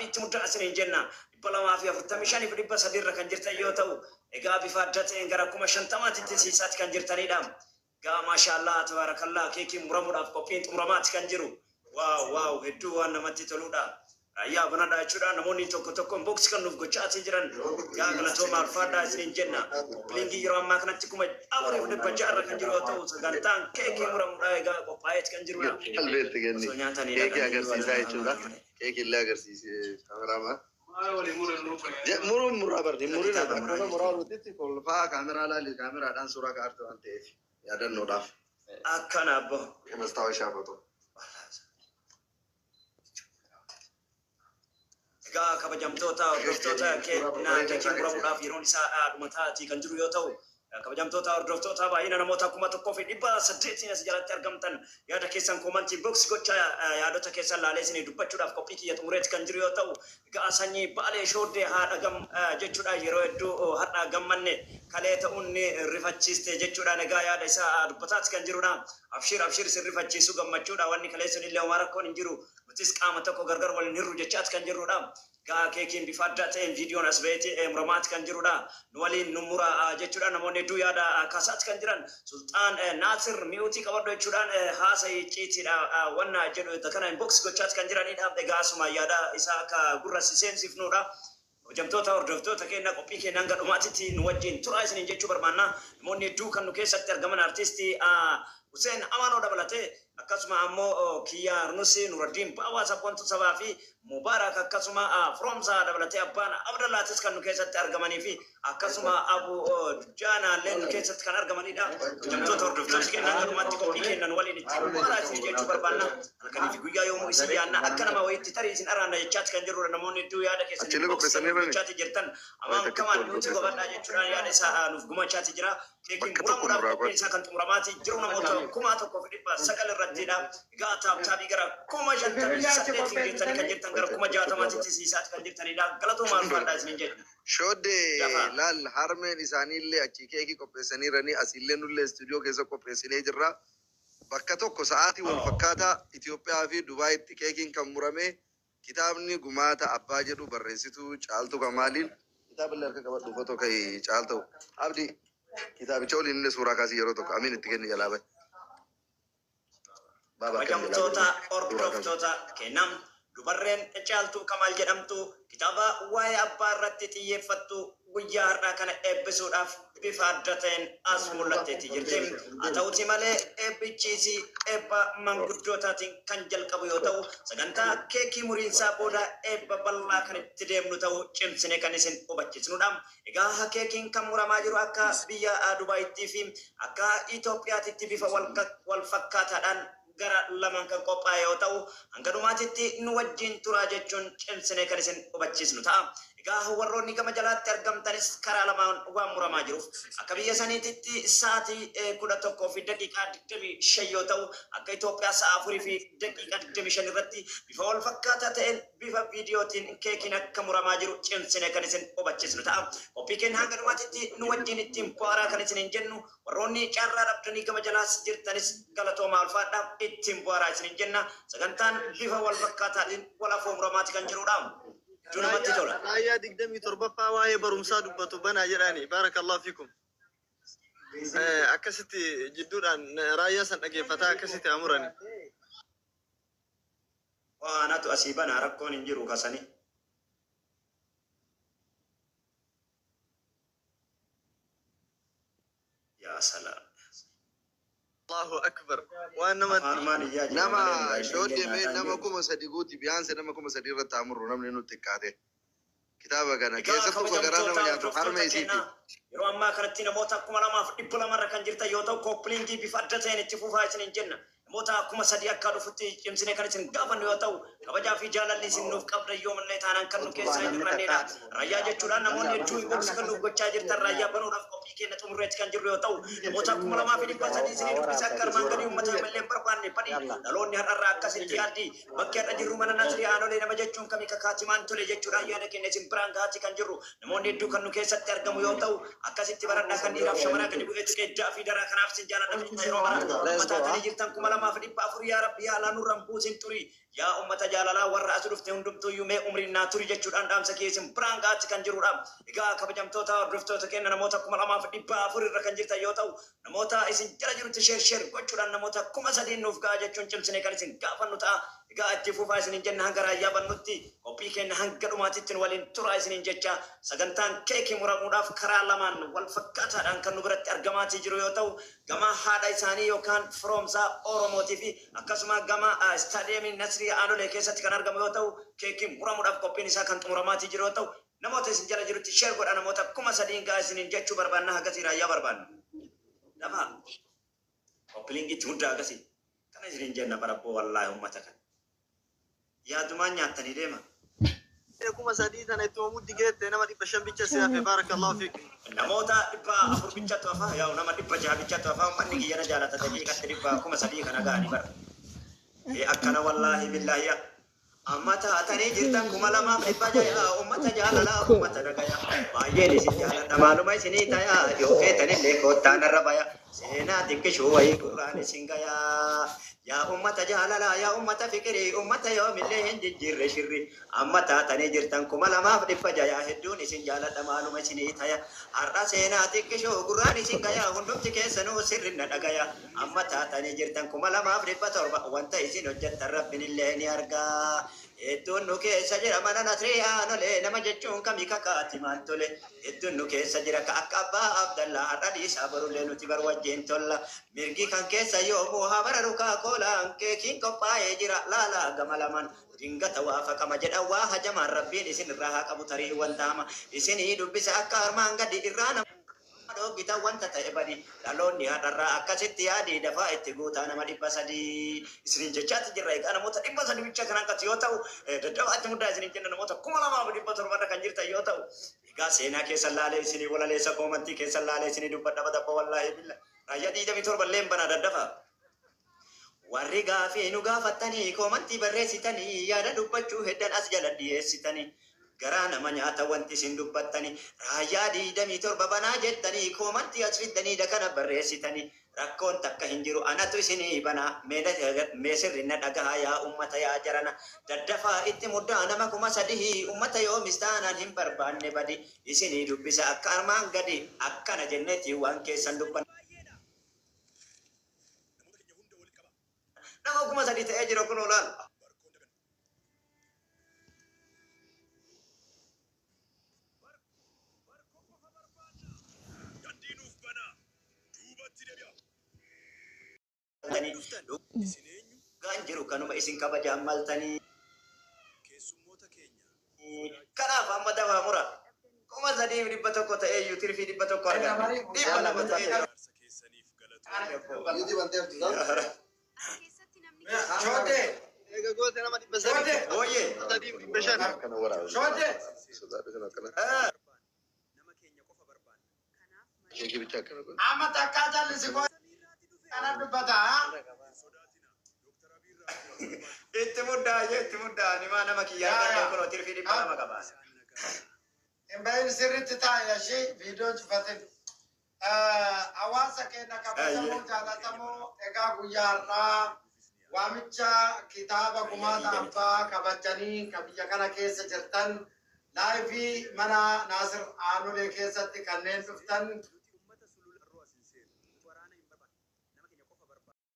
bitti mudda asin jenna dhibba lamaa fi 45 fi dhibba 3 irra kan jirtan yoo ta'u egaa bifa adda ta'een gara 50,000tti siisaatti kan jirtanidha. Egaa maashaallah tabarakallah keekii muramuudhaaf qophiin xumuramaatti kan jiru. Waaw hedduu waan namatti toludha. Raayyaa banadhaa jechuudha namoonni tokko boksi kan nuuf gochaati jiran yaa galatooma alfaadhaa isin jenna. Qophiin yeroo ammaa kanatti kuma afurii fi dhibba jaarra kan jiru yoo ta'u sagantaan keekii muramuudhaa egaa qophaa'eet kan jirudha. Qalbeetti ganni keekii agarsiisaa jechuudha. Keekii illee agarsiisee kameraamaa. Murraa barri murina muraa nuti kolfaa kameraa laali kameraadhaan suuraa kaartu waan ta'eef yaadannoodhaaf. Akkana abbo. Mastaawashaa foto. Egaa kabajamtoota hordoftoota keekii muramuudhaaf yeroon isaa dhumataatii kan jiru yoo ta'u kabajamtoota hordoftoota baay'ina namoota 1,800 as jalatti argamtan yaada keessan koomantii boksi gocha yaadota keessan laalee isin dubbachuudhaaf qophii kiyya xumureetti kan jiru yoo ta'u egaa sanyii baalee shooddee haadha gam jechuudha yeroo hedduu har'a gammanne kalee ta'uun rifachiiste jechuudha egaa yaada isaa dubbataatti kan jirudha. Abshir sirrifachiisu gammachuudha wanni kalee sunillee homaa rakkoon hin jiru. Nutis qaama tokko gargar waliin hirru jechaatti kan jirrudha. Gaa keekiin bifa adda ta'een viidiyoon as ba'eeti muramaatti kan jirudha. Nu waliin nu mura jechuudha namoonni hedduu yaada kaasaatti kan jiran. Sultaan Naasir mi'uutii qabadhu jechuudhaan haasa'ii ciitiidha wanna jedhu kana boksi gochaatti kan jiranidha. Egaa asuma yaada isaa akka gurra seensiifnudha. Hojjamtoota hordoftoota keenya qophii keenya hanga dhumaatitti nu wajjin turaa isiniin jechuu barbaanna. Namoonni hedduu kan nu keessatti argaman artistii Hussein Amanoo dabalatee akkasuma ammoo Kiyyaa Arnusi Nuraddiin Baawaa Sabboontu Sabaa fi Mubaarak akkasuma Fromsaa dabalatee abbaan Abdallaatis kan nu keessatti argamanii fi akkasuma Abu Jaanaa illee nu keessatti kan argamanidha. Hojjamtoota hordoftoota keenya hanga dhumaatti qophii keenya nu waliin itti mubaaraa isin jechuu barbaanna. Halkanii fi guyyaa yoomuu isin yaadna akka nama wayiitti tarii isin araanna jechaatti kan jirrudha. Namoonni hedduu yaada keessatti gochaatti jirtan amaan kamaan nuti gobadhaa jechuudhaan yaada isaa nuuf gumachaatti jira. Keekiin muramuudhaaf qophiin isaa kan xumuramaati jiru namoota 1,900 irrattidha. Egaa taaptaabii gara 58 jirtanii kan jirtan gara 60,000tti siisaatti kan jirtanidha. Galatoomaa alfaadhaa isin jedhu. Shoodde laal harmeen isaaniillee achi keekii qopheessaniiranii asillee nullee istuudiyoo keessa qopheessinee jirra. Bakka tokko sa'aatii wal fakkaataa Itoophiyaa fi Dubaayitti keekiin kan murame kitaabni gumaata abbaa jedhu barreessituu Caaltuu Kamaaliin kitaabillee harka qabadhu fotoo ka'ii Caaltuu abdii kitaabicha waliin illee suuraa kaasii yeroo tokko amiin itti kenni jalaa bahe. Hojjamtoota hordoftoota kennam dubarreen Caaltuu Kamaal jedhamtu kitaaba waa'ee abbaa irratti xiyyeeffattu guyyaa har'aa kana eebbisuudhaaf bifa adda ta'een as mul'atteetti jirti. Haa ta'uuti malee eebbichiis eebba manguddootaatiin kan jalqabu yoo ta'u sagantaa keekii muriinsaa booda eebba bal'aa kan itti deemnu ta'uu cimsine kan isin hubachiisnudha. Egaa keekiin kan muramaa jiru akka biyya Dubaayittii fi akka Itoophiyaatti bifa wal fakkaataadhaan gara lamaan kan qophaa'e yoo ta'u hanga dhumaatitti nu wajjin turaa jechuun cimsine kan isin hubachiisnu ta'a. Egaa warroonni gama jalaatti argamtanis karaa lamaan waan muramaa jiruuf akka biyya saniititti sa'aatii 11 fi daqiiqaa 25 yoo ta'u akka Itoophiyaa sa'a 4 fi daqiiqaa 25 irratti bifa wal fakkaataa ta'een bifa viidiyootiin keekiin akka muramaa jiru cimsine kan isin hubachiisnu ta'a. Qophii keenya hanga dhumaatitti nu wajjin ittiin bu'aaraa kan isin jennu warroonni carraa dhabdanii gama jalaas jirtanis galatoomaa alfaadhaa ittiin bu'aaraa isin jenna. Sagantaan bifa wal fakkaataatiin wal afoo muramaati kan jirudha. Junamatti tola. Raayyaa 27ffaa waa'ee barumsaa dubbatu banaa jedhani. Baarakallahu fiikum. Akkasitti jidduudhaan raayyaa san dhageeffataa akkasitti amurani. Waanatu asii banaa rakkoon hin jiru kasanii. Yaa salaam. Allahu akbar. Waan nama shoodde mee nama 3,000 guuti biyaanse nama 3,000 irratti amurru namni nutti xiqqaate. Kitaaba kana keessattuu bagaraa nama nyaatu harma isiiti. Yeroo ammaa kanatti namoota 2,200 irra kan jirtan yoo ta'u koopiliingii bifa adda ta'een itti fufaa isin jenna. Namoota 3,000 akka dhufutti cimsine kan isin gaafannu yoo ta'u kabajaa fi jaalalli isin nuuf qabda yoo mallee taanaan kan nu keessaa hin jirrannedha. Raayyaa jechuudhaan namoonni hedduu boksi kan nuuf gochaa jirtan raayyaa banuudhaaf qophii keenya xumurreetti kan jirru yoo ta'u namoota 2,200 isinii dubbisa akka armaan gadii uummata mallee barbaanne badii dhaloonni har'arraa akkasitti yaaddi bakki har'a jirru mana Naasirii Aanolee nama jechuun kamii kakaatimaan tole jechuudhaan yaada keenya isin biraan gahaatti kan jirru namoonni hedduu kan nu keessatti argamu yoo ta'u akkasitti baradhaa kan dhiiraaf shamaraa gadi bu'eetu qeeddaa fi daraa kanaaf isin jaaladha yeroo mara uummataa jirtan 2,000 lamaaf dhibba afur yaa rabbi yaalaa nurraan buusin turi yaa ummata jaalalaa warra as dhufte hundumtuu yuumee umriin naa turi jechuudhaan dhaamsa keessin biraan gaatti kan jirudha. Egaa kabajamtoota hordoftoota keenya namoota 2400 irra kan jirtan yoo ta'u namoota isin jala jirutti sheer gochuudhaan namoota 3000 nuuf ga'a jechuun cimsine kan isin gaafannu ta'a. Egaa itti fufaa isinin jenna hanga raayyaa bannutti qophii keenya hanga dhumaatitti waliin turaa isinin jecha sagantaan keekii muramuudhaaf karaa lamaan wal fakkaataadhaan kan nu biratti argamaatii jiru yoo ta'u gama haadha isaanii yookaan firoomsaa Oromootii fi akkasuma gama istaadiyeemii Nasrii Aanolee keessatti kan argamu yoo ta'u keekii muramuudhaaf qophiin isaa kan xumuramaatii jiru yoo ta'u namoota isin jala jirutti sheer godha namoota 3000 ga'a isinin jechuu barbaanna hagasii raayyaa barbaanna. Lafa qophiin itti hundaa hagasii kana isinin jenna barabboo wallaahi uummata kana. Yaadumaan nyaatanii deema. Kuma sadii tana itti muddi geette nama 500 bicha siyaafee barakallahu fiik. Namoota 400 bichatu hafa yaa nama 600 bichatu hafa manni kiyyana jaalata daqiiqatti 300 kana ga'anii bara. Akkana wallaahi billaahi amma taatanii jirtan 2000 ummata jaalalaa ummata nagaya baay'een isin jaaladha maaluma isinii tayaa yoo feetanillee koottaan irra baya seenaa xiqqishuu wayii quraan isin gayaa. Ya ummata jaalala ya ummata fikiri ummata yoomillee hin jijjiirre shirri amma taatanii jirtan 2000 hedduun isin jaaladha maaluma isinii taya har'a seenaa xiqqishoo gurraan isin gayaa hundumti keessanuu sirri na dhagaya amma taatanii jirtan 2007 wanta isin hojjettan rabbinillee ni argaa. Hedduun nu keessa jira mana Nasrii Aanolee nama jechuun kamii kakaati maal tole hedduun nu keessa jira ka akka abbaa Abdallaa har'a dhiisaa barullee nuti bar wajjin tolla mirgi kan keessa yoomuu haa bararu kaakolaan keekiin qophaa'ee jira laalaa gama lamaan dingata waafaqama jedha waa hajamaan rabbiin isin irraa haa qabu tarii wanta hama isinii dubbisa akka armaan gadi irraa nama Gita wanta ta'e badi dhaloonni haadharraa akkasitti yaadii dafaa itti guutaa nama 300 isinin jechaatti jirra egaa namoota 300 bicha kan akkati yoo ta'u daddabaatti muddaa isinin jenna namoota 2700 kan jirtan yoo ta'u egaa seenaa keessa laalee isinii walaleessa koomantii keessa laalee isinii dubbadha badabba wallaahi billa raayyaa 27 leen banaa daddafa. Warri gaafii nu gaafattanii koomantii barreessitanii yaada dubbachuu heddan as jala dhiyeessitanii. Garaa nama nyaata wanti isin dubbattanii raayyaa 27 banaa jettanii koomantii as fiddanii dakana barreessitanii rakkoon takka hin jiru anatu isinii banaa meesirri na dhagahaa yaa ummata yaa jarana daddafaa itti muddaa nama 3000 ummata yoomis taanaan hin barbaanne badi isinii dubbisa akka armaan gadi akkana jenneeti waan keessan dubban nama 3000 ta'ee jiru kun olaal. Kan jiru kanuma isin kabajaan maltanii kanaaf amma dafaa mura 300 ta'ee iyyuu tirfii 100 argama 200 ta'ee jiru. Shote ega goote nama 700 Ooyee sadii 500 kana waraabee. Shote Sodaadha kana akkana. nama keenya qofa barbaanna. Keekii bicha akkana godhe. amma takkaa jallisi koo ana dubbata Itti muddaa nimaa nama kiyyaa kun tirfii 200 qaba. Embayin sirritti taa'e ashee viidiyoo cufatin. Hawaasa keenya kabajamoo jaallatamoo egaa guyyaa har'aa waamicha kitaaba gumaata abbaa kabajanii kan biyya kana keessa jirtan laayivii mana Naasir Aanolee keessatti kanneen dhuftan